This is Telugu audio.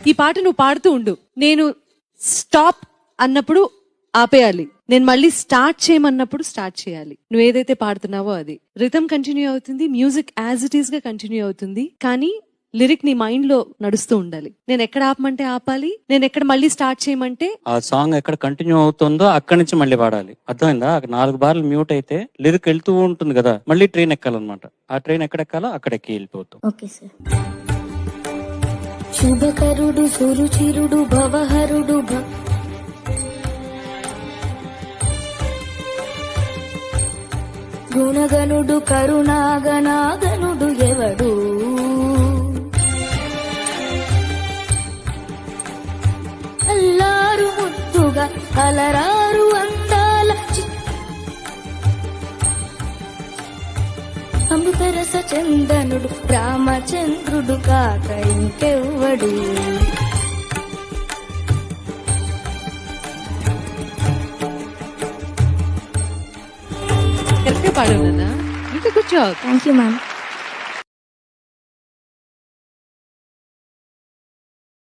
ఈ పాట నువ్వు పాడుతూ ఉండు, నేను స్టాప్ అన్నప్పుడు ఆపేయాలి, నేను మళ్ళీ స్టార్ట్ చేయమన్నప్పుడు స్టార్ట్ చేయాలి. నువ్వు ఏదైతే పాడుతున్నావో అది రిథమ్ కంటిన్యూ అవుతుంది, మ్యూజిక్ యాజ్ ఇట్ ఈస్ గా కంటిన్యూ అవుతుంది, కానీ లిరిక్ నీ మైండ్ లో నడుస్తూ ఉండాలి. నేను ఎక్కడ ఆపమంటే ఆపాలి, నేను ఎక్కడ మళ్ళీ స్టార్ట్ చేయమంటే ఆ సాంగ్ ఎక్కడ కంటిన్యూ అవుతుందో అక్కడి నుంచి మళ్ళీ పాడాలి. అర్థమైందా? 4 బార్లు మ్యూట్ అయితే లిరిక్ వెళ్తూ ఉంటుంది కదా, మళ్ళీ ట్రైన్ ఎక్కాలన్నమాట. ఆ ట్రైన్ ఎక్కడెక్కాలో అక్కడెక్కి వెళ్ళిపోతాం. Okay sir. శుభకరుడు సురుచిరుడు భవహరుడు గుణగనుడు కరుణాగనాగనుడు ఎవడు, అల్లారు ముద్దుగా అలరారు అందాల అమృతరస చందనుడు రామచంద్రుడు కాక ఇంకెవ్వడు. కరెక్ట్గా పాడు నాన్న, ఇంకా కూర్చో. Thank you ma'am.